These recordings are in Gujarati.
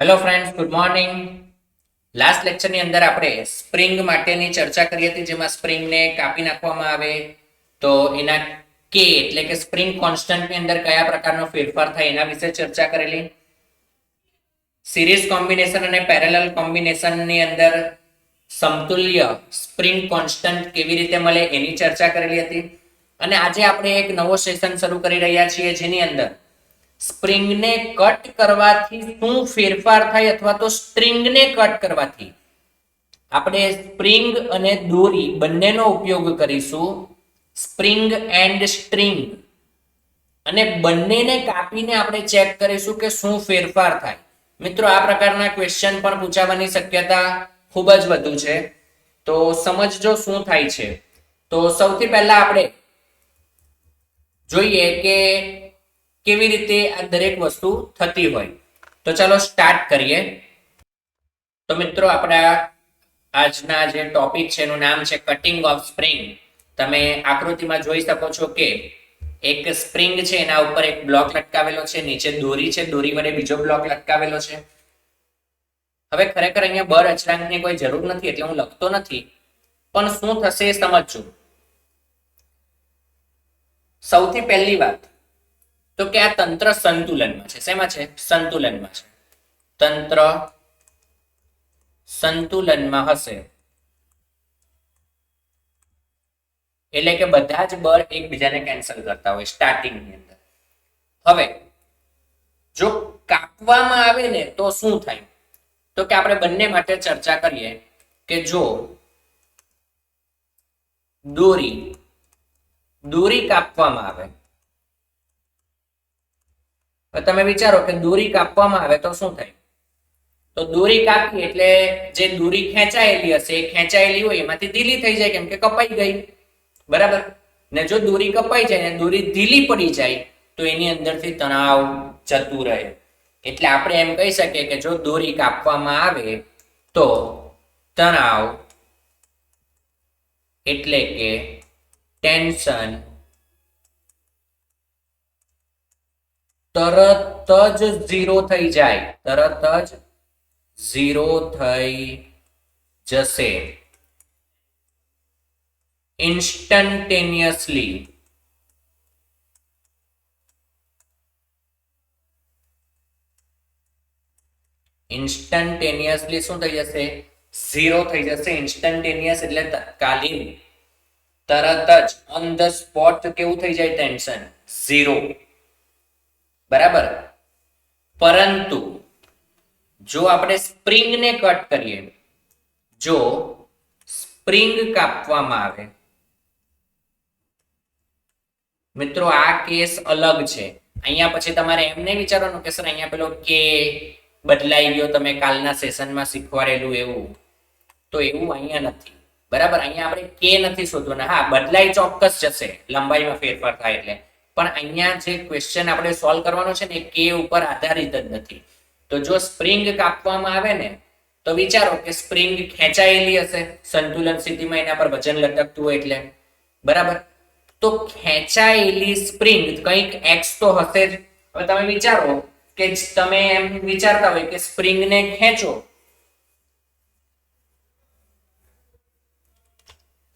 Hello friends, good morning. Last લેક્ચરની અંદર આપણે સ્પ્રિંગ માટેની ચર્ચા કરી હતી, જેમાં સ્પ્રિંગને કાપી નાખવામાં આવે તો એના કે એટલે કે સ્પ્રિંગ કોન્સ્ટન્ટની અંદર કયા પ્રકારનો ફેરફાર થાય એના વિશે ચર્ચા કરેલી. સિરીઝ કોમ્બિનેશન અને પેરેલલ કોમ્બિનેશનની અંદર સમતુલ્ય સ્પ્રિંગ કોન્સ્ટન્ટ કેવી રીતે મળે એની ચર્ચા કરેલી હતી. અને આજે આપણે એક નવો સેશન શરૂ કરી રહ્યા છીએ, જેની અંદર સ્પ્રિંગને કટ કરવાથી શું ફેરફાર થાય અથવા તો સ્ટ્રિંગને કટ કરવાથી આપણે સ્પ્રિંગ અને દોરી બંનેનો ઉપયોગ કરીશું. સ્પ્રિંગ એન્ડ સ્ટ્રિંગ, અને બંનેને કાપીને આપણે ચેક કરીશું કે શું ફેરફાર થાય. મિત્રો, આ પ્રકારના ક્વેશ્ચન પણ પૂછાવાની શક્યતા ખૂબ જ વધુ છે, તો સમજજો શું થાય છે. તો સૌથી પહેલા આપણે જોઈએ કે કેવી રીતે આ દરેક વસ્તુ થતી હોય. તો ચાલો સ્ટાર્ટ કરીએ. તો મિત્રો, આપણા આજના જે ટોપિક છે એનું નામ છે કટિંગ ઓફ સ્પ્રિંગ. તમે આકૃતિમાં જોઈ શકો છો કે એક સ્પ્રિંગ છે, એના ઉપર એક બ્લોક લટકાવેલો છે, નીચે દોરી છે, દોરી વડે બીજો બ્લોક લટકાવેલો છે. હવે ખરેખર અહીંયા બર અચળાંકની કોઈ જરૂર નથી, એટલે હું લખતો નથી, પણ શું થશે એ સમજજો. સૌથી પહેલી વાત તો કે આ તંત્ર સંતુલનમાં છે. શેમાં છે? સંતુલનમાં છે. તંત્ર સંતુલનમાં હશે એટલે કે બધા જ બળ એકબીજાને કેન્સલ કરતા હોય સ્ટાર્ટિંગની અંદર. હવે જો કાપવામાં આવે ને તો શું થાય? તો કે આપણે બંને માટે ચર્ચા કરીએ કે જો દોરી કાપવામાં આવે, તમે વિચારો કે દોરી કાપવામાં આવે તો શું થાય? તો દોરી કાપી એટલે જે દોરી ખેંચાયેલી હશે એ ખેંચાયેલી હોય એમાંથી ઢીલી થઈ જાય, કેમ કે કપાઈ ગઈ. બરાબર ને? જો દોરી કપાઈ જાય ને દોરી ઢીલી પડી જાય તો એની અંદરથી તણાવ જતું રહે. એટલે આપણે એમ કહી શકીએ કે જો દોરી કાપવામાં આવે તો તણાવ એટલે કે ટેન્શન તરત જ ઝીરો થઈ જાય, તરત જ ઝીરો થઈ જશે. ઇન્સ્ટન્ટેનિયસલી. ઇન્સ્ટન્ટેનિયસલી શું થઈ જશે? ઝીરો થઈ જશે. ઇન્સ્ટન્ટેનિયસ એટલે તત્કાલીન, તરત જ ઓન ધ સ્પોટ કેવું થઈ જાય? Tension zero. બરાબર. પરંતુ જો આપણે સ્પ્રિંગને કટ કરીએ, જો સ્પ્રિંગ કાપવામાં આવે, મિત્રો આ કેસ અલગ છે. અહીંયા પછી તમારે એમ નહીં વિચારવાનું કે સર અહીંયા પેલો કે બદલાઈ ગયો, તમે કાલના સેશનમાં શીખવાડેલું એવું. તો એવું અહીંયા નથી. બરાબર? અહીંયા આપણે કે નથી શોધવાના. હા, બદલાઈ ચોક્કસ જશે, લંબાઈમાં ફેરફાર થાય એટલે. પણ અહીંયા જે ક્વેશ્ચન આપણે સોલ્વ કરવાનો છે ને એ કે ઉપર આધારિત જ નથી. તો જો સ્પ્રિંગ કાપવામાં આવે ને તો વિચારો કે સ્પ્રિંગ ખેંચાયેલી હશે સંતુલન સ્થિતિમાં, એના પર વજન લટકતું હોય એટલે. બરાબર? તો ખેંચાયેલી સ્પ્રિંગ કંઈક એક્સ તો હશે જ. હવે તમે વિચારો કે તમે એમ વિચારતા હોય કે સ્પ્રિંગને ખેંચો,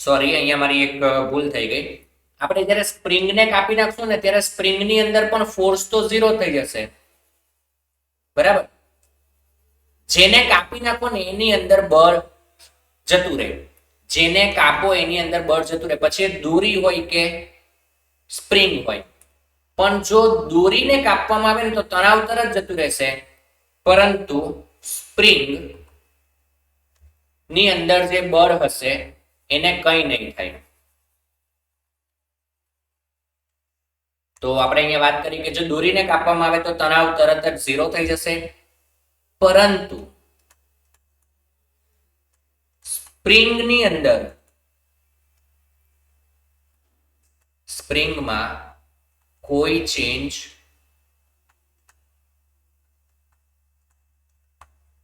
સોરી અહીંયા મારી એક ભૂલ થઈ ગઈ. આપણે જ્યારે સ્પ્રિંગને કાપી નાખશું ને ત્યારે સ્પ્રિંગની અંદર પણ ફોર્સ તો ઝીરો થઈ જશે. બરાબર? જેને કાપી નાખો ને એની અંદર બળ જતું રહે, જેને કાપો એની અંદર બળ જતું રહે. પછી દોરી હોય કે સ્પ્રિંગ હોય, પણ જો દોરીને કાપવામાં આવે ને તો તણાવ તરત જતું રહેશે, પરંતુ સ્પ્રિંગ ની અંદર જે બળ હશે એને કંઈ નહીં થાય. તો આપણે અહીંયા વાત કરી કે જો દોરીને કાપવામાં આવે તો તણાવ તરત જ ઝીરો થઈ જશે, પરંતુ સ્પ્રિંગની અંદર, સ્પ્રિંગમાં કોઈ ચેન્જ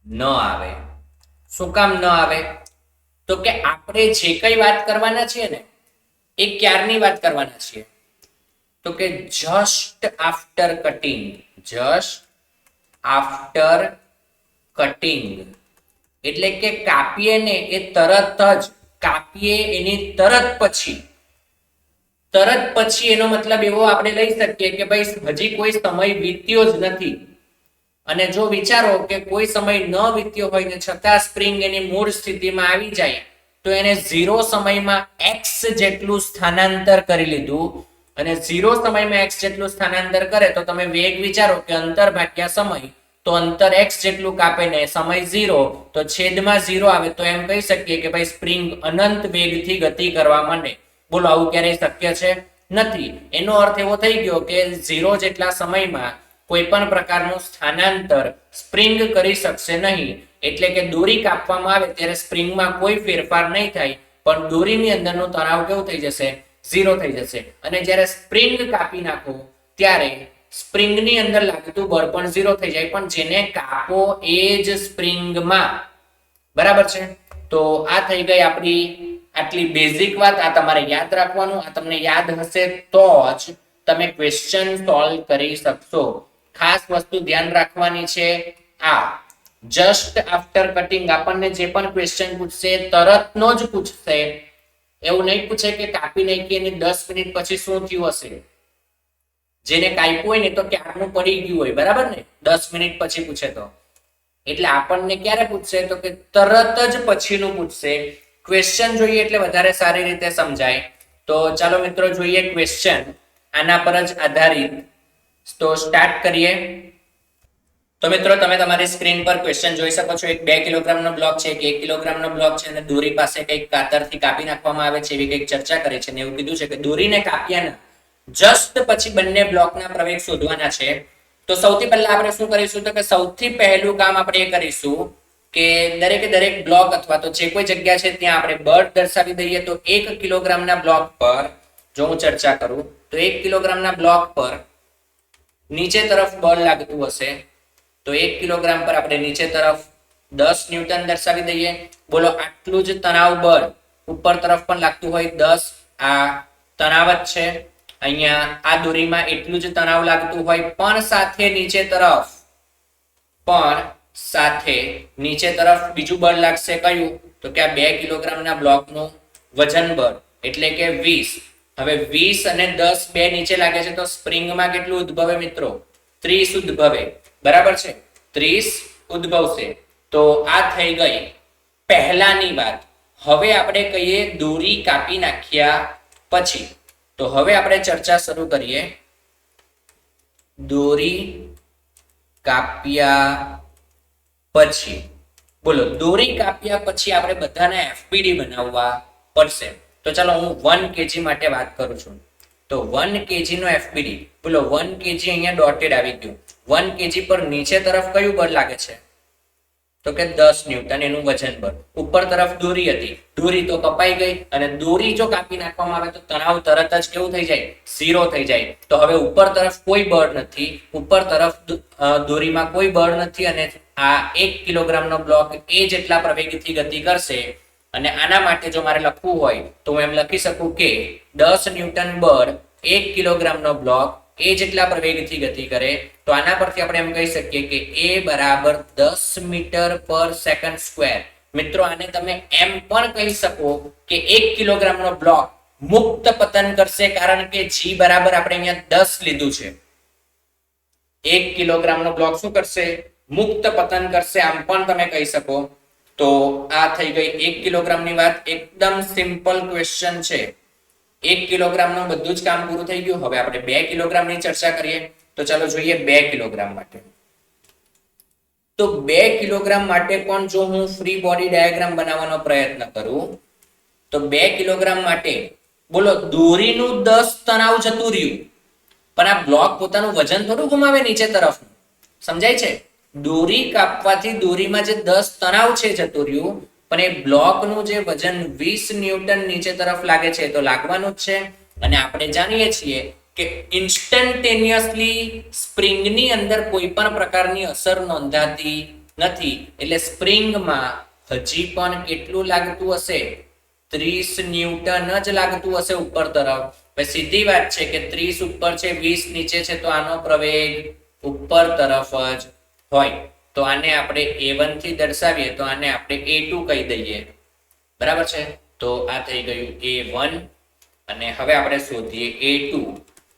ન આવે. શું કામ ન આવે? તો કે આપણે જે કઈ વાત કરવાના છીએ ને એ ક્યારની વાત કરવાના છીએ? તો કે just after cutting, just after cutting એટલે કે કાપીએ ને એ તરત જ કાપીએ એની તરત પછી એનો મતલબ એવો આપણે લઈ શકીએ કે ભાઈ હજી કોઈ સમય વીત્યો જ નથી. અને જો વિચારો કે કોઈ સમય ન વીત્યો હોય ને છતાં સ્પ્રિંગ એની મૂળ સ્થિતિમાં આવી જાય તો એને 0 સમયમાં x જેટલું સ્થાનાંતર કરી લીધું. અને 0 સમયમાં x જેટલું સ્થાનાંતર કરે તો તમે વેગ વિચારો કે અંતર ભાગ્યા સમય, તો અંતર x જેટલું કાપે ને સમય 0, તો છેદમાં 0 આવે તો એમ કહી શકીએ કે ભાઈ સ્પ્રિંગ અનંત વેગથી ગતિ કરવા માંડે. બોલો આવું ક્યારેય શક્ય છે? નથી. એનો અર્થ એવો થઈ ગયો કે 0 જેટલા સમયમાં કોઈ પણ પ્રકારનું સ્થાનાંતર સ્પ્રિંગ કરી શકશે નહીં. એટલે કે દોરી કાપવામાં આવે ત્યારે સ્પ્રિંગમાં કોઈ ફેરફાર નહીં થાય, પણ દોરીની અંદરનો તણાવ કેવું થઈ જશે? 0 થઈ જશે. અને જ્યારે સ્પ્રિંગ કાપી નાખો ત્યારે સ્પ્રિંગની અંદર લાગતું બળ પણ 0 થઈ જાય, પણ જેને કાપો એ જ સ્પ્રિંગમાં. બરાબર છે? તો આ થઈ ગઈ આપણી આટલી બેઝિક વાત. આ તમારે યાદ રાખવાનું. આ તમને યાદ હશે તો જ તમે ક્વેશ્ચન સોલ્વ કરી શકશો. ખાસ વસ્તુ ધ્યાન રાખવાની છે આ જસ્ટ આફ્ટર કટિંગ આપણને જે પણ ક્વેશ્ચન પૂછશે તરતનો જ પૂછશે. એવું નહીં પૂછે કે કાપી નાખી અને 10 મિનિટ પછી શું થયું હશે. જેને કાપ્યું હોય ને તો ક્યારનું પડી ગયું હોય. બરાબર ને? 10 મિનિટ પછી પૂછે તો. એટલે આપણને ક્યારે પૂછશે? તો કે તરત જ પછીનું પૂછશે. ક્વેશ્ચન જોઈએ એટલે વધારે સારી રીતે સમજાય. તો ચાલો મિત્રો જોઈએ ક્વેશ્ચન આના પર જ આધારિત. તો સ્ટાર્ટ કરીએ. તો મિત્રો તમે તમારી સ્ક્રીન પર ક્વેશ્ચન જોઈ શકો છો. એક 2 કિલોગ્રામનો બ્લોક છે, એક 1 કિલોગ્રામનો બ્લોક છે અને દોરી પાસે કંઈક કાતરથી કાપી નાખવામાં આવે છે એવી કંઈક ચર્ચા કરે છે. ને એવું કીધું છે કે દોરીને કાપ્યાના જસ્ટ પછી બંને બ્લોકના પ્રવેગ શોધવાના છે. તો સૌથી પહેલા આપણે શું કરીશું? તો કે સૌથી પહેલું કામ આપણે એ કરીશું કે દરેકે દરેક બ્લોક અથવા તો જે કોઈ જગ્યા છે ત્યાં આપણે બળ દર્શાવી દઈએ. તો 1 કિલોગ્રામના બ્લોક પર જો હું ચર્ચા કરું તો 1 કિલોગ્રામના બ્લોક પર નીચે તરફ બળ લાગતું હશે. તો 1 કિલોગ્રામ પર આપણે નીચે તરફ 10 ન્યૂટન દર્શાવી દઈએ. બોલો આટલું જ તણાવ બળ ઉપર તરફ પણ લાગતું હોય 10. આ તણાવ જ છે. અહીંયા આ દોરીમાં એટલું જ તણાવ લાગતું હોય, પણ સાથે નીચે તરફ બીજું બળ લાગશે. કયું? તો કે આ 2 કિલોગ્રામના બ્લોકનું વજન બળ એટલે કે 20. હવે 20 અને 10 બે નીચે લાગે છે તો સ્પ્રિંગમાં કેટલું ઉદ્ભવે મિત્રો? 30 ઉદ્ભવે. બરાબર છે? 30 ઉદ્ભવશે. તો આ થઈ ગઈ પહેલાની વાત. હવે આપણે કહીએ દોરી કાપી નાખ્યા પછી. તો હવે આપણે ચર્ચા શરૂ કરીએ. દોરી કાપ્યા પછી. બોલો દોરી કાપ્યા પછી આપણે બધાને એફબીડી બનાવવા પડશે. તો ચાલો હું 1 kg માટે વાત કરું છું. તો 1 kg નો એફબીડી. બોલો 1 kg અહીંયા ડોટેડ આવી ગયું. 1 kg પર નીચે તરફ કયું બળ લાગે છે? તો કે 10 ન્યૂટન એનું વજન બળ. ઉપર તરફ દોરી હતી, દોરી તો કપાઈ ગઈ અને દોરી જો કાપી નાખવામાં આવે તો તણાવ તરત જ કેવું થઈ જાય? 0 થઈ જાય. તો હવે ઉપર તરફ કોઈ બળ નથી, ઉપર તરફ દોરીમાં કોઈ બળ નથી અને આ 1 કિલોગ્રામનો બ્લોક એ જેટલા પ્રવેગથી ગતિ કરશે. અને આના માટે જો મારે લખવું હોય તો હું એમ લખી શકું કે 10 ન્યૂટન બળ 1 કિલોગ્રામનો બ્લોક એ જેટલા પ્રવેગથી ગતિ કરે. તો આના પરથી આપણે એમ કહી શકીએ કે A બરાબર 10 મીટર પર સેકન્ડ સ્ક્વેર. મિત્રો આને તમે એમ પણ કહી શકો કે 1 કિલોગ્રામનો બ્લોક મુક્ત પતન કરશે, કારણ કે G બરાબર આપણે અહીંયા 10 લીધું છે. 1 કિલોગ્રામનો બ્લોક શું કરશે? મુક્ત પતન કરશે. આમ પણ તમે કહી શકો. તો આ થઈ ગઈ 1 કિલોગ્રામની વાત. એકદમ સિમ્પલ ક્વેશ્ચન છે. 1 કિલોગ્રામનું બધું જ કામ પૂરું થઈ ગયું. હવે આપણે 2 કિલોગ્રામની ચર્ચા કરીએ. તો ચાલો જોઈએ 2 કિલોગ્રામ માટે. તો 2 કિલોગ્રામ માટે પણ જો હું ફ્રી બોડી ડાયાગ્રામ બનાવવાનો પ્રયત્ન કરું તો 2 કિલોગ્રામ માટે બોલો દોરીનું 10 તણાવ જતું રહ્યું, પણ આ બ્લોક પોતાનું વજન થોડું ગુમાવે નીચે તરફ. સમજાય છે? દોરી કાપવાથી દોરીમાં જે 10 તણાવ છે જતું રહ્યું, પણ એ બ્લોકનું જે વજન 20 ન્યૂટન નીચે તરફ લાગે છે તો લાગવાનું જ છે. અને આપણે જાણીએ છીએ કે ઇન્સ્ટન્ટેનિયસલી સ્પ્રિંગની અંદર કોઈ પણ પ્રકારની અસર નોંધાતી નથી. એટલે સ્પ્રિંગમાં હજી પણ કેટલું લાગતું હશે? 30 ન્યૂટન જ લાગતું હશે ઉપર તરફ. સીધી વાત છે કે 30 ઉપર છે, 20 નીચે છે, તો આનો પ્રવેગ ઉપર તરફ જ હોય. તો આને આપણે A1 થી દર્શાવીએ તો આને આપણે A2 કહી દઈએ, બરાબર છે. તો આ થઈ ગયું A1 અને હવે આપણે શોધીએ A2.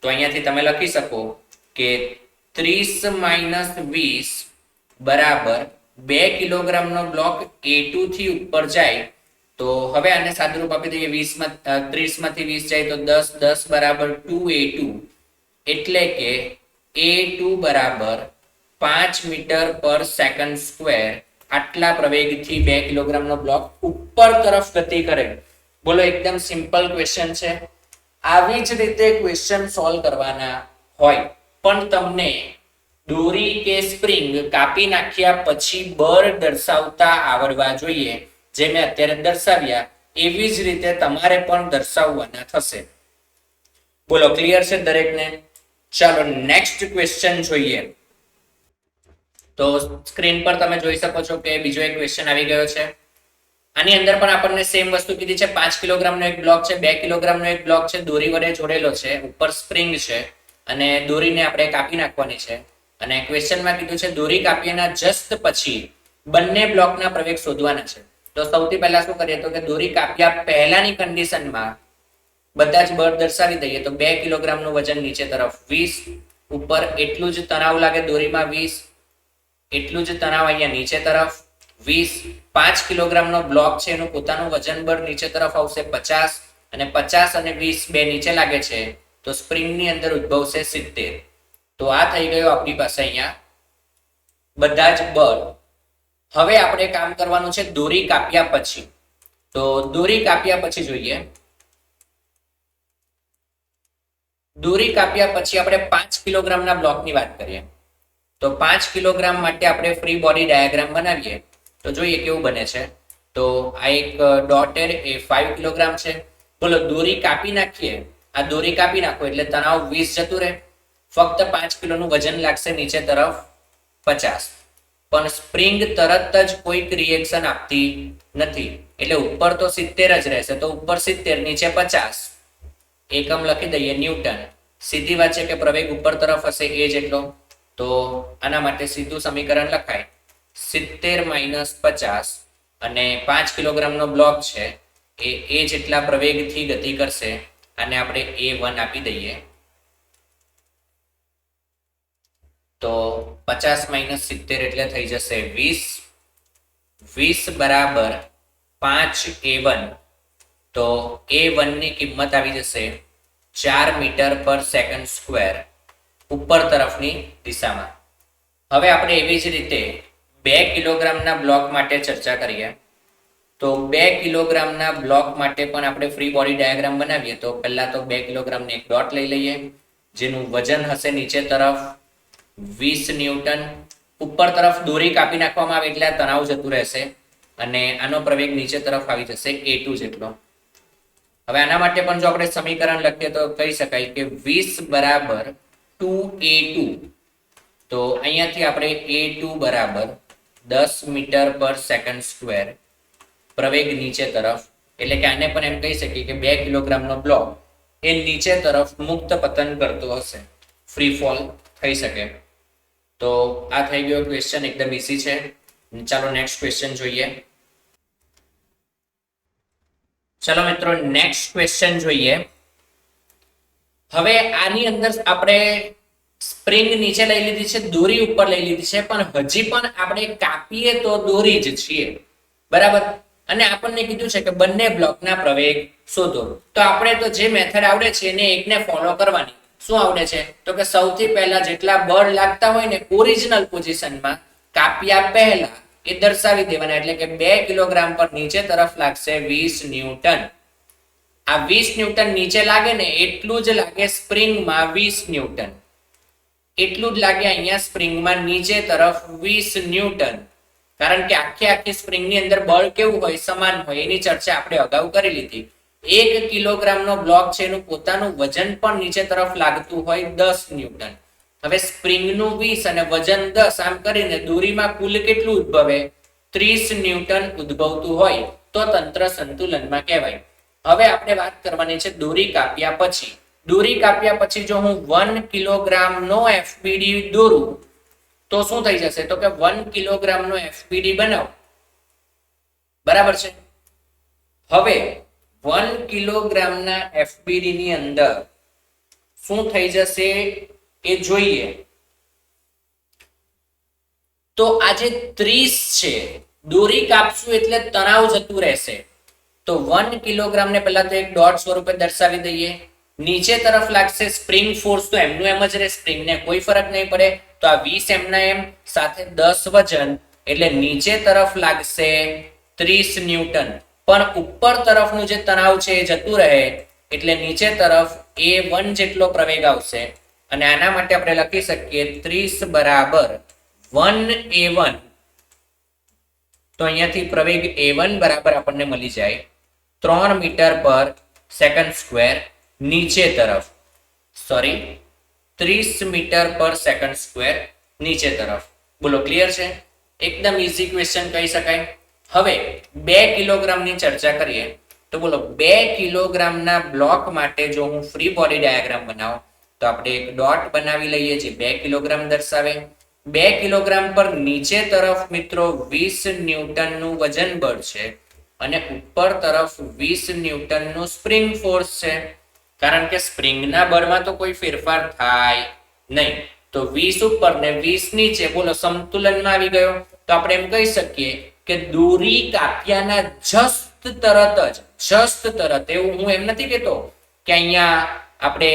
તો અહીંયાથી તમે લખી શકો કે 30 - 20 બરાબર 2 કિલોગ્રામનો બ્લોક A2 થી ઉપર જાય તો હવે આને સાદુરૂપ આપી દઈએ. 30 માંથી 20 જાય તો 10, 10 બરાબર 2A2, એટલે કે A2 બરાબર 5 મીટર પર સેકન્ડ સ્ક્વેર. આટલા પ્રવેગથી 2 કિલોગ્રામનો બ્લોક ઉપર તરફ ગતિ કરે. બોલો, એકદમ સિમ્પલ ક્વેશ્ચન છે. આવી જ રીતે ક્વેશ્ચન સોલ્વ કરવાના હોય પણ તમને દોરી કે સ્પ્રિંગ કાપી નાખ્યા પછી બળ દર્શાવતા આવડવા જોઈએ. જે મેં અત્યારે દર્શાવ્યા એવી જ રીતે તમારે પણ દર્શાવવાના થશે. બોલો, ક્લિયર છે દરેકને? ચાલો નેક્સ્ટ ક્વેશ્ચન જોઈએ. તો સ્ક્રીન પર તમે જોઈ શકો છો કે બીજો એક ક્વેશ્ચન આવી ગયો છે. આની અંદર પણ આપણને સેમ વસ્તુ કીધી છે. 5 કિલોગ્રામનો એક બ્લોક છે, 2 કિલોગ્રામનો એક બ્લોક છે, દોરી વડે જોડેલો છે, ઉપર સ્પ્રિંગ છે અને દોરીને આપણે કાપી નાખવાની છે. અને ક્વેશ્ચનમાં કીધું છે દોરી કાપ્યાના જસ્ટ પછી બંને બ્લોકના પ્રવેગ શોધવાના છે. તો સૌથી પહેલા શું કરીએ તો કે દોરી કાપ્યા પહેલાની કન્ડિશનમાં બધા જ બળ દર્શાવી દઈએ. તો 2 કિલોગ્રામનું વજન નીચે તરફ 20, ઉપર એટલું જ તણાવ લાગે દોરીમાં 20, એટલું જ તણાવ અહીંયા નીચે તરફ 20. 5 કિલોગ્રામનો બ્લોક છે એનું પોતાનું વજન બળ નીચે તરફ આવશે 50, અને 50 અને 20 બે નીચે લાગે છે તો સ્પ્રિંગની અંદર ઉદ્ભવશે 70. તો આ થઈ ગયો આપણી પાસે અહીંયા બધા જ બળ. હવે આપણે કામ કરવાનું છે દોરી કાપ્યા પછી. તો દોરી કાપ્યા પછી જોઈએ. દોરી કાપ્યા પછી આપણે 5 કિલોગ્રામના બ્લોકની વાત કરીએ. તો 5 કિલોગ્રામ માટે આપણે ફ્રી બોડી ડાયાગ્રામ બનાવીએ તો જોઈએ કેવું બને છે. તો આ એક ડોટેડ એ 5 કિલોગ્રામ છે. બોલો, દોરી કાપી નાખીએ. આ દોરી કાપી નાખો એટલે તણાવ 20 જતું રહે. ફક્ત 5 કિલોનું વજન લાગશે નીચે તરફ 50. પણ સ્પ્રિંગ તરત જ કોઈક રિએક્શન આપતી નથી એટલે ઉપર તો 70 જ રહેશે. તો ઉપર 70, નીચે 50. એકમ લખી દઈએ ન્યૂટન. સીધી વાત છે કે પ્રવેગ ઉપર તરફ હશે એ જેટલો. તો આના માટે સીધું સમીકરણ લખાય 70 - 50 અને 5 કિલોગ્રામનો બ્લોક છે એ જેટલા પ્રવેગથી ગતિ કરશે. આને આપણે A1 આપી દઈએ. તો 50 - 70 એટલે થઈ જશે 20. 20 બરાબર 5A1. તો A1 ની કિંમત આવી જશે 4 મીટર પર સેકન્ડ સ્ક્વેર ઉપર તરફની દિશામાં. હવે આપણે એવી જ રીતે 2 કિલોગ્રામના બ્લોક માટે ચર્ચા કરીએ. તો 2 કિલોગ્રામના બ્લોક માટે પણ આપણે ફ્રી બોડી ડાયાગ્રામ બનાવીએ. તો પહેલા તો 2 કિલોગ્રામને એક ડોટ લઈ લઈએ જેનું વજન હશે નીચે તરફ 20 ન્યૂટન. ઉપર તરફ દોરી કાપી નાખવામાં આવે એટલે તણાવ જતું રહેશે અને આનો પ્રવેગ નીચે તરફ આવી જશે A2 જેટલો. હવે આના માટે પણ જો આપણે સમીકરણ લખીએ તો કહી શકાય કે 20 બરાબર 2A2. તો અહીંયાથી આપણે A2 બરાબર 10 મીટર પર સેકન્ડ સ્ક્વેર પ્રવેગ નીચે તરફ, એટલે કે આને પણ એમ કહી શકીએ કે 2 કિલોગ્રામનો બ્લોક એ નીચે તરફ મુક્ત પતન કરતો હશે, ફ્રી ફોલ થઈ શકે. તો આ થઈ ગયો ક્વેશ્ચન, એકદમ ઈઝી છે. ચાલો નેક્સ્ટ ક્વેશ્ચન જોઈએ. ચલો મિત્રો, નેક્સ્ટ ક્વેશ્ચન જોઈએ. હવે આની અંદર આપણે સ્પ્રિંગ નીચે લઈ લીધી છે, દોરી ઉપર લઈ લીધી છે, પણ હજી પણ આપણે કાપીએ તો દોરી જ છીએ, બરાબર. અને આપણને કીધું છે કે બંને બ્લોકના પ્રવેગ શોધો. તો આપણે તો જે મેથડ આવડે છે એને એકને ફોલો કરવાની. શું આવડે છે તો કે સૌથી પહેલા જેટલા બળ લાગતા હોય ને ઓરિજિનલ પોઝિશનમાં કાપ્યા પહેલા એ દર્શાવી દેવાના. એટલે કે 2 કિલોગ્રામ પર નીચે તરફ લાગશે 20 ન્યૂટન. આ 20 ન્યૂટન નીચે લાગે ને એટલું જ લાગે સ્પ્રિંગમાં 20 ન્યૂટન. એટલું જ લાગે અહીંયા સ્પ્રિંગમાં નીચે તરફ 20 ન્યૂટન. કારણ કે આખી સ્પ્રિંગની અંદર બળ કેવું હોય, સમાન હોય. એની ચર્ચા આપણે અગાઉ કરી લીધી. 1 કિલોગ્રામનો બ્લોક છે એનું પોતાનું વજન પણ નીચે તરફ લાગતું હોય 10 ન્યૂટન. હવે સ્પ્રિંગનું 20 અને વજન 10, આમ કરીને દોરીમાં કુલ કેટલું ઉદ્ભવે? 30 ન્યૂટન ઉદ્ભવતું હોય તો તંત્ર સંતુલનમાં કહેવાય. હવે આપણે વાત કરવાની છે દોરી કાપ્યા પછી. દોરી કાપ્યા પછી જો હું 1 કિલોગ્રામનો FBD દોરું તો તો શું થઈ જશે તો કે 1 કિલોગ્રામનો એફબીડી બનાવો. બરાબર છે. હવે 1 કિલોગ્રામના એફબીડી ની અંદર શું થઈ જશે એ જોઈએ. તો આજે 30 છે, દોરી કાપશું એટલે તણાવ જતું રહેશે. તો 1 કિલોગ્રામ ને પહેલા તો એક ડોટ સ્વરૂપે દર્શાવી દઈએ. નીચે તરફ લાગશે સ્પ્રિંગ ફોર્સ, તો એમનું એમ જ રહે, સ્પ્રિંગ ને કોઈ ફરક નહીં પડે. તો આ 20 એમના એમ સાથે 10 વજન એટલે નીચે તરફ લાગશે 30 ન્યૂટન. પણ ઉપર તરફનું જે તણાવ છે એ જતું રહે એટલે નીચે તરફ A1 જેટલો પ્રવેગ આવશે. અને આના માટે આપણે લખી શકીએ 30 બરાબર 1A1. તો અહીંયાથી પ્રવેગ A1 બરાબર આપણને મળી જાય 3 મીટર પર સેકન્ડ સ્ક્વેર નીચે તરફ, 30 મીટર પર સેકન્ડ સ્ક્વેર નીચે તરફ. બોલો ક્લિયર છે? એકદમ ઈઝી ક્વેશ્ચન કહી શકાય. હવે 2 કિલોગ્રામની ચર્ચા કરીએ. તો બોલો 2 કિલોગ્રામના બ્લોક માટે જો હું ફ્રી બોડી ડાયાગ્રામ બનાવું તો આપણે એક ડોટ બનાવી લઈએ જે 2 કિલોગ્રામ દર્શાવે. 2 કિલોગ્રામ પર નીચે તરફ મિત્રો 20 ન્યૂટનનું વજન બળ છે અને ઉપર તરફ 20 ન્યૂટનનું સ્પ્રિંગ ફોર્સ છે. કારણ કે સ્પ્રિંગના બળમાં તો કોઈ ફેરફાર થાય નહીં. તો 20 ઉપર ને 20 નીચે, બોલો સમતુલનમાં આવી ગયો. તો આપણે એમ કહી શકીએ કે દોરી કાપ્યાના જસ્ટ તરત, એવું હું એમ નથી કહેતો કે અહીંયા આપણે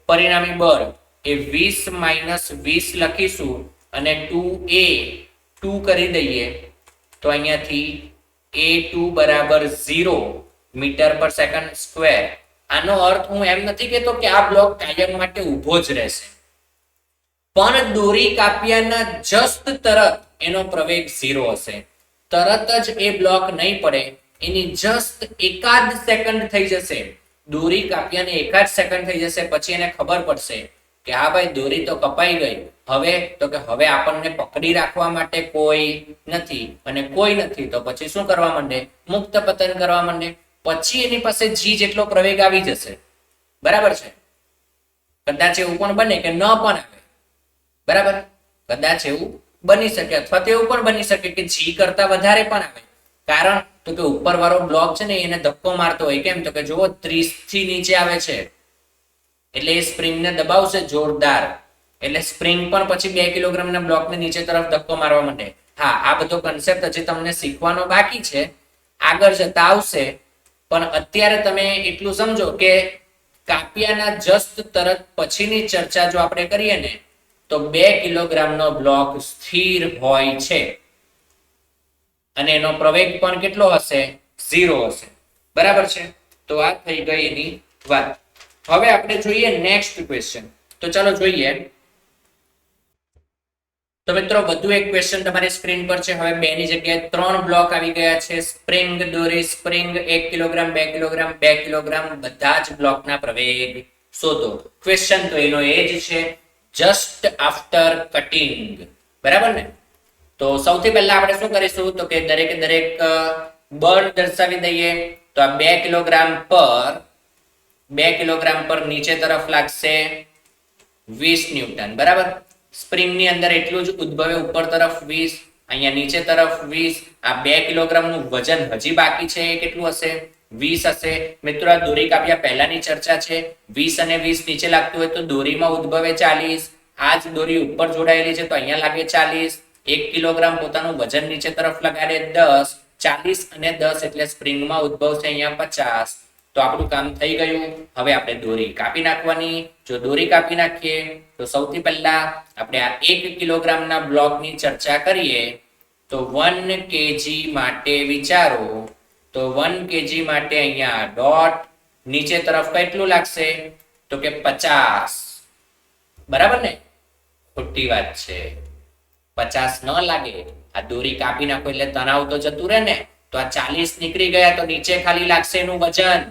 પરિણામી બળ એ 20 માઇનસ 20 લખીશું અને 2 કરી દઈએ તો અહીંયાથી A2 બરાબર 0 મીટર પર સેકન્ડ સ્ક્વેર. આનો અર્થ હું એમ નથી કહેતો કે આ બ્લોક કાયમ માટે ઊભો જ રહેશે, પણ દોરી કાપ્યાના જસ્ટ તરત એનો પ્રવેગ 0 હશે. તરત જ એ બ્લોક નહીં પડે, એની જસ્ટ એકાદ સેકન્ડ થઈ જશે. દોરી કાપ્યાને એકાદ સેકન્ડ થઈ જશે પછી એને ખબર પડશે કે હા ભાઈ દોરી તો કપાઈ ગઈ. હવે તો કે હવે આપણને પકડી રાખવા માટે કોઈ નથી, અને કોઈ નથી તો પછી શું કરવા માંડે? મુક્ત પતન કરવા માંડે. પછી એની પાસે જી જેટલો પ્રવેગ આવી જશે. બરાબર છે? કદાચ એવું પણ બને કે ન પણ આવે. બરાબર, કદાચ એવું બની શકે, અથવા તો એવું પણ બની શકે કે જી કરતા વધારે પણ આવે. કારણ તો કે ઉપર વાળો બ્લોક છે ને એને ધક્કો મારતો હોય. કેમ? તો કે જુઓ 30 થી નીચે આવે છે એટલે એ સ્પ્રિંગને દબાવશે જોરદાર, એટલે સ્પ્રિંગ પણ પછી 2 કિલોગ્રામના બ્લોકને નીચે તરફ ધક્કો મારવા માંડે. હા, આ બધો કન્સેપ્ટ હજી તમને શીખવાનો બાકી છે, આગળ જતા આવશે. પણ અત્યારે તમે એટલું સમજો કે કાપ્યાના જસ્ટ તરત પછીની ચર્ચા જો આપણે કરીએ ને તો 2 કિલોગ્રામનો બ્લોક સ્થિર હોય છે અને એનો પ્રવેગ પણ કેટલો હશે? 0 હશે. બરાબર છે? તો આ થઈ ગઈ એની વાત. હવે આપણે જોઈએ નેક્સ્ટ ક્વેશ્ચન. તો ચાલો જોઈએ. તો મિત્રો વધુ એક ક્વેશ્ચન તમારી સ્ક્રીન પર છે. હવે 2 ની જગ્યાએ 3 બ્લોક આવી ગયા છે. સ્પ્રિંગ દોરી, સ્પ્રિંગ 1 કિલોગ્રામ, 2 કિલોગ્રામ, 2 કિલોગ્રામ, બધા જ બ્લોકના પ્રવેગ શોધો. ક્વેશ્ચન તો એનો એ જ છે, જસ્ટ આફ્ટર કટિંગ. બરાબર ને? તો સૌથી પહેલા આપણે શું કરીશું તો કે દરેકે દરેક બળ દર્શાવી દઈએ. તો આ 2 કિલોગ્રામ પર નીચે તરફ લાગશે 20 ન્યૂટન. બરાબર? સ્પ્રિંગની અંદર એટલું જ ઉદ્ભવે, ઉપર તરફ 20, અહીંયા નીચે તરફ 20. આ 2 કિલોગ્રામનું વજન હજી બાકી છે એ કેટલું હશે? 20 હશે. મિત્રો આ દોરી કાપ્યા પહેલાની ચર્ચા છે. 20 અને 20 નીચે લાગતું હોય તો દોરીમાં ઉદ્ભવે 40. આ જ દોરી ઉપર જોડાયેલી છે તો અહીંયા લાગે 40. 1 કિલોગ્રામ પોતાનું વજન નીચે તરફ લગાડે 10, 40 અને 10 એટલે સ્પ્રિંગમાં ઉદ્ભવશે અહીંયા 50. તો આપણું કામ થઈ ગયું. હવે આપણે દોરી કાપી નાખવાની. જો દોરી કાપી નાખીએ તો સૌથી પહેલા આપણે આ 1 કિલોગ્રામના બ્લોકની ચર્ચા કરીએ. તો 1 kg માટે વિચારો. તો 1 kg માટે અહીંયા ડોટ, નીચે તરફ કેટલું લાગશે તો કે 50. બરાબર ને? ખોટી વાત છે, 50 ન લાગે. આ દોરી કાપી નાખો એટલે તણાવ તો જતું રહે ને. તો આ 40 નીકળી ગયા તો નીચે ખાલી લાગશે એનું વજન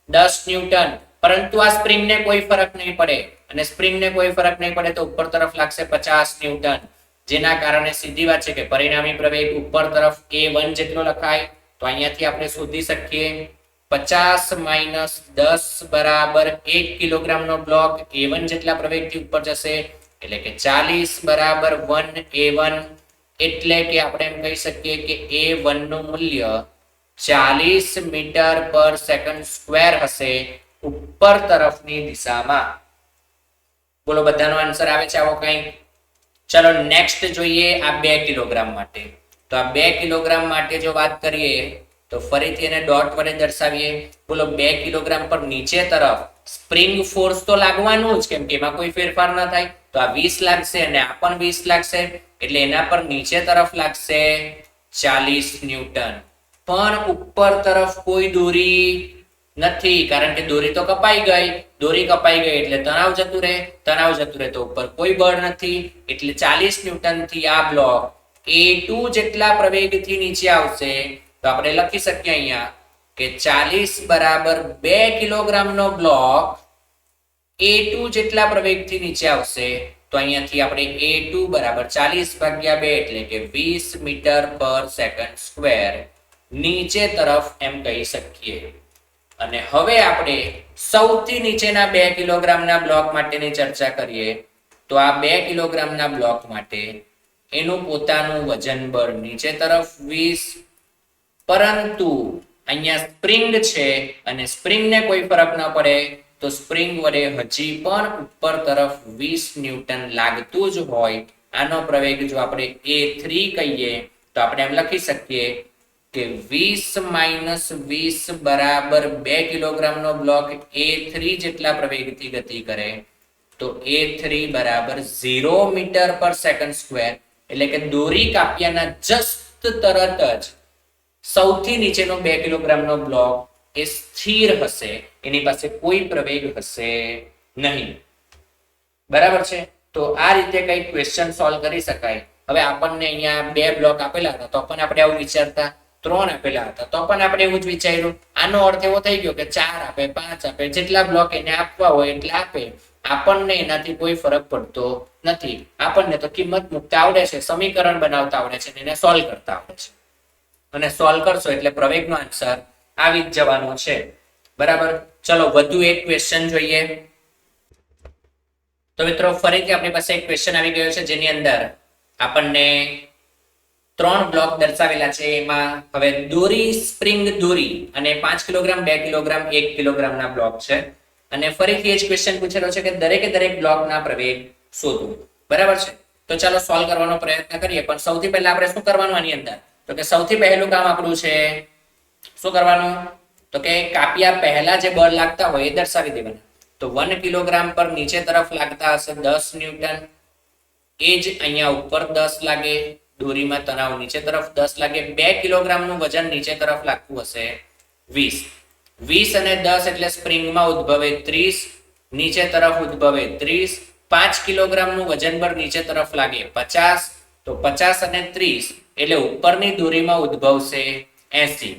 10 ન્યૂટન. પરંતુ આ સ્પ્રિંગને કોઈ ફરક નહીં પડે, અને સ્પ્રિંગને કોઈ ફરક નહીં પડે તો ઉપર તરફ લાગશે 50 ન્યૂટન. જેના કારણે સીધી વાત છે કે પરિણામી પ્રવેગ ઉપર તરફ A1 જેટલો લખાય. તો અહીંયાથી આપણે શોધી શકીએ 50 માઇનસ 10 બરાબર 1 કિલોગ્રામનો બ્લોક A1 જેટલા પ્રવેગથી ઉપર જશે. એટલે કે 40 બરાબર 1a1, એટલે કે આપણે એમ કહી શકીએ કે a1 નું મૂલ્ય 40 મીટર પર સેકન્ડ સ્ક્વેર હશે ઉપર તરફની દિશામાં. બોલો બધાનો આન્સર આવે છે આવો કંઈ? ચલો નેક્સ્ટ જોઈએ આ 2 કિલોગ્રામ માટે. તો આ 2 કિલોગ્રામ માટે જો વાત કરીએ તો ફરીથી એને ડોટ વડે દર્શાવીએ. બોલો 2 કિલોગ્રામ પર નીચે તરફ સ્પ્રિંગ ફોર્સ તો લાગવાનું જ, કેમ કે એમાં કોઈ ફેરફાર ન થાય. તો આ 20 લાગશે અને આ પણ 20 લાગશે, એટલે એના પર નીચે તરફ લાગશે 40 ન્યૂટન. પણ ઉપર તરફ કોઈ દોરી નથી, કારણ કે દોરી તો કપાઈ ગઈ. દોરી કપાઈ ગઈ એટલે તણાવ જતું રહે, તણાવ જતું રહે તો ઉપર કોઈ બળ નથી, એટલે 40 ન્યૂટન થી આ બ્લોક A2 જેટલા પ્રવેગથી નીચે આવશે. તો આપણે લખી શકીએ અહીંયા કે 40 બરાબર 2 કિલોગ્રામ નો બ્લોક A2 જેટલા પ્રવેગથી નીચે આવશે. તો અહીંયાથી આપણે A2 બરાબર 40 ભાગ્યા 2 એટલે કે 20 મીટર પર સેકન્ડ સ્ક્વેર નીચે તરફ એમ કહી શકીએ. અને હવે આપણે સૌથી નીચેના 2 કિલોગ્રામના બ્લોક માટેની ચર્ચા કરીએ. તો આ 2 કિલોગ્રામના બ્લોક માટે એનું પોતાનું વજન બળ નીચે તરફ 20, પરંતુ અહીંયા સ્પ્રિંગ છે અને સ્પ્રિંગને કોઈ ફરક ન પડે, તો સ્પ્રિંગ વડે હજી પણ ઉપર તરફ 20 ન્યૂટન લાગતું જ હોય. આનો પ્રવેગ જો આપણે A3 કહીએ તો આપણે એમ લખી શકીએ કે 20 - 20 બરાબર 2 કિલોગ્રામનો બ્લોક A3 જેટલા પ્રવેગથી ગતિ કરે. તો A3 બરાબર 0 મીટર પર સેકન્ડ સ્ક્વેર, એટલે કે દોરી કાપ્યાના જસ્ટ તરત જ સૌથી નીચેનો 2 કિલોગ્રામનો બ્લોક એ સ્થિર હશે, એની પાસે કોઈ પ્રવેગ હશે નહીં. બરાબર છે? તો આ રીતે કઈ ક્વેશ્ચન સોલ્વ કરી શકાય. હવે આપણને અહીંયા 2 બ્લોક આપેલા હતા તો પણ આપણે આવું વિચારતા, 3 આપેલા હતા તો પણ આપણે એવું જ વિચાર્યું. આનો અર્થ એવો થઈ ગયો કે 4 આપે, 5 આપે, જેટલા બ્લોક એને આપવા હોય એટલા આપે. આપણને એનાથી કોઈ ફરક પડતો નથી. આપણને તો કિંમત મૂકતા આવડે છે, સમીકરણ બનાવતા આવડે છે, એને સોલ્વ કરતા આવડે છે. અને સોલ્વ કરશો એટલે પ્રવેગનો આન્સર આવી જ જવાનો છે. બરાબર? ચલો વધુ એક ક્વેશ્ચન જોઈએ. તો મિત્રો ફરીથી આપણી પાસે એક ક્વેશ્ચન આવી ગયો છે, જેની અંદર આપણને 3 બ્લોક દર્શાવેલા છે. એમાં હવે દોરી, સ્પ્રિંગ દોરી અને 5 કિલોગ્રામ, 2 કિલોગ્રામ, 1 કિલોગ્રામના બ્લોક છે. અને ફરીથી એ જ ક્વેશ્ચન પૂછેલો છે કે દરેકે દરેક બ્લોકના પ્રવેગ શોધો. બરાબર છે? તો ચાલો સોલ્વ કરવાનો પ્રયત્ન કરીએ. પણ સૌથી પહેલા આપણે શું કરવાનું આની અંદર? તો કે સૌથી પહેલું કામ આપણું છે શું કરવાનું? તો કે કાપ્યા પહેલા જે બળ લાગતા હોય એ દર્શાવી દેવાના. તો 1 કિલોગ્રામ પર નીચે તરફ લાગતા હશે 10 ન્યૂટન. એ જ અહીંયા ઉપર 10 લાગે, દોરીમાં તણાવ નીચે તરફ 10 લાગે. 2 કિલોગ્રામનું વજન નીચે તરફ લાગતું હશે 20. 20 અને 10 એટલે સ્પ્રિંગમાં ઉદ્ભવે 30, નીચે તરફ ઉદ્ભવે 30. 5 કિલોગ્રામનું વજન બળ નીચે તરફ લાગે 50. તો 50 અને 30 એટલે ઉપરની દોરીમાં ઉદ્ભવશે 80.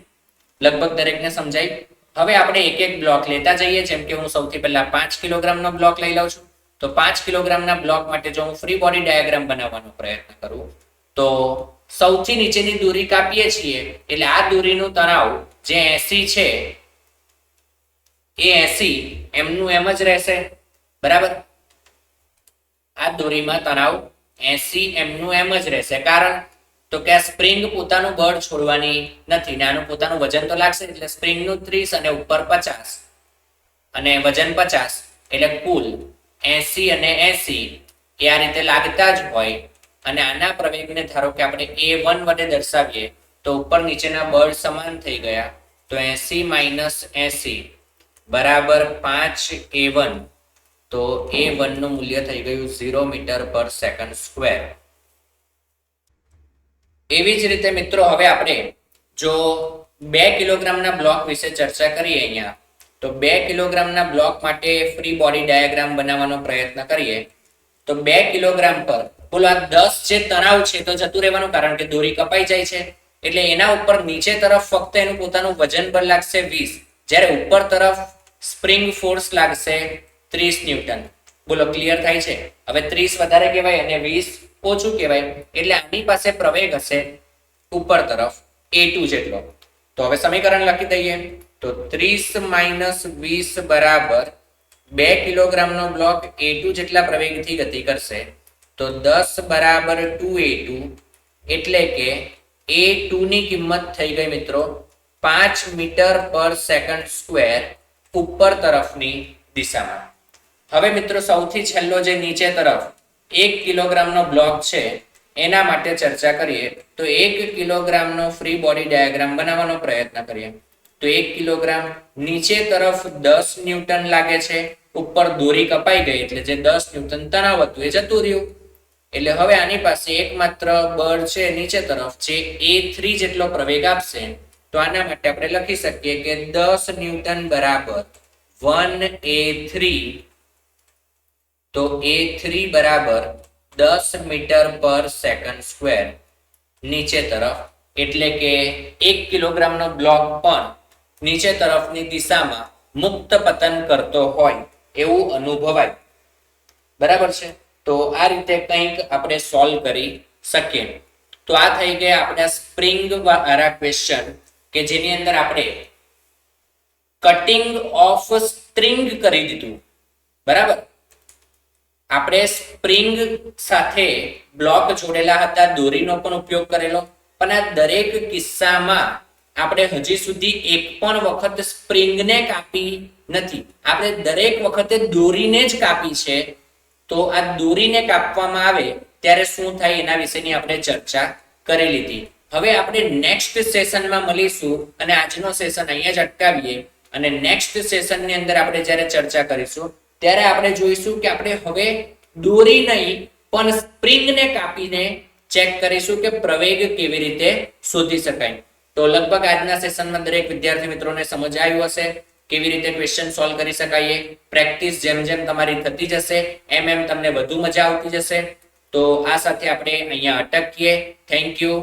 લગભગ દરેકને સમજાય? હવે આપણે એક એક બ્લોક લેતા જઈએ. જેમ કે હું સૌથી પહેલા 5 કિલોગ્રામનો બ્લોક લઈ લઉં છું. તો 5 કિલોગ્રામના બ્લોક માટે જો હું ફ્રી બોડી ડાયાગ્રામ બનાવવાનો પ્રયત્ન કરું તો સૌથી નીચેની દોરી કાપીએ છીએ એટલે આ દોરીનું તણાવ જે 80 છે એ 80 એમનું એમ જ રહેશે. બરાબર? આ દોરીમાં તણાવ 80 એમનું એમ જ રહેશે. કારણ તો કે આ સ્પ્રિંગ પોતાનું બળ છોડવાની નથી ને આનું પોતાનું વજન તો લાગશે, એટલે સ્પ્રિંગનું 30 અને ઉપર 50 અને વજન 50 એટલે કુલ 80 અને 80 એ આ રીતે લાગતા જ હોય. અને આના પ્રવેગને ધારો કે આપણે A1 વડે દર્શાવીએ તો ઉપર નીચેના બળ સમાન થઈ ગયા. તો 80 - 80 બરાબર 5A1. તો A1 નું મૂલ્ય થઈ ગયું 0 મીટર પર સેકન્ડ સ્ક્વેર. એવી જ રીતે મિત્રો હવે આપણે જો 2 કિલોગ્રામના બ્લોક વિશે ચર્ચા કરીએ અહીંયા, તો 2 કિલોગ્રામના બ્લોક માટે ફ્રી બોડી ડાયાગ્રામ બનાવવાનો પ્રયત્ન કરીએ. તો 2 કિલોગ્રામ પર બોલો આ 10 જે તણાવ છે તો જતું રહેવાનું, કારણ કે દોરી કપાઈ જાય છે. એટલે એના ઉપર નીચે તરફ ફક્ત એનું પોતાનું વજન બળ લાગશે 20, જ્યારે ઉપર તરફ સ્પ્રિંગ ફોર્સ લાગશે 30 ન્યૂટન. બોલો ક્લિયર થાય છે? હવે 30 વધારે કહેવાય અને 20 ઓછું કહેવાય, એટલે આની પાસે પ્રવેગ હશે ઉપર તરફ A2 જેટલો. તો હવે સમીકરણ લખી દઈએ. તો 30 - 20 બરાબર 2 કિલોગ્રામનો બ્લોક A2 જેટલા પ્રવેગથી ગતિ કરશે તો 10 બરાબર 2A2 એટલે કે A2 ની કિંમત થઈ ગઈ મિત્રો 5 મીટર પર સેકન્ડ સ્ક્વેર ઉપર તરફની દિશામાં. હવે મિત્રો સૌથી છેલ્લો જે નીચે તરફ 1 કિલોગ્રામનો બ્લોક છે એના માટે ચર્ચા કરીએ તો 1 કિલોગ્રામનો ફ્રી બોડી ડાયાગ્રામ બનાવવાનો પ્રયત્ન કરીએ. તો 1 કિલોગ્રામ નીચે તરફ 10 ન્યૂટન લાગે છે, ઉપર દોરી કપાઈ ગઈ એટલે જે 10 ન્યૂટન તણાવ હતું એ જતું રહ્યું. એટલે હવે આની પાસે એકમાત્ર બળ છે નીચે તરફ જે A3 જેટલો પ્રવેગ આપશે. તો આના માટે આપણે લખી શકીએ કે 10 ન્યૂટન બરાબર 1A3. તો A3 બરાબર 10 મીટર પર સેકન્ડ સ્ક્વેર નીચે તરફ, એટલે કે 1 કિલોગ્રામનો બ્લોક પણ નીચે તરફની દિશામાં મુક્ત પતન કરતો હોય એવું અનુભવાય. બરાબર છે. તો આ રીતે કંઈક આપણે સોલ્વ કરી શકીએ. તો આ થઈ ગયા આપણા સ્પ્રિંગ વાળા ક્વેશ્ચન કે જેની અંદર આપણે કટિંગ ઓફ સ્ટ્રિંગ કરી દીધું. બરાબર. આપણે સ્પ્રિંગ સાથે બ્લોક જોડેલા હતા, દોરીનો પણ ઉપયોગ કરેલો, પણ આ દરેક કિસ્સામાં આપણે હજી સુધી એક પણ વખત સ્પ્રિંગને કાપી નથી. આપણે દરેક વખતે દોરીને જ કાપી છે. તો આ દોરીને કાપવામાં આવે ત્યારે શું થાય એના વિશેની આપણે ચર્ચા કરી લીધી. હવે આપણે નેક્સ્ટ સેશનમાં મળીશું અને આજનો સેશન અહીંયા જ અટકાવીએ અને નેક્સ્ટ સેશનની અંદર આપણે જ્યારે ચર્ચા કરીશું ત્યારે આપણે જોઈશું કે આપણે હવે દોરી નહીં પણ સ્પ્રિંગને કાપીને ચેક કરીશું કે પ્રવેગ કેવી રીતે શોધી શકાય. તો લગભગ આજના સેશનમાં દરેક વિદ્યાર્થી મિત્રોને સમજ આવ્યું હશે કેવી રીતે ક્વેશ્ચન સોલ્વ કરી શકાય. પ્રેક્ટિસ જેમ જેમ તમારી થતી જશે એમ એમ તમને વધુ મજા આવતી જશે. તો આ સાથે આપણે અહીંયા અટકીએ. Thank you.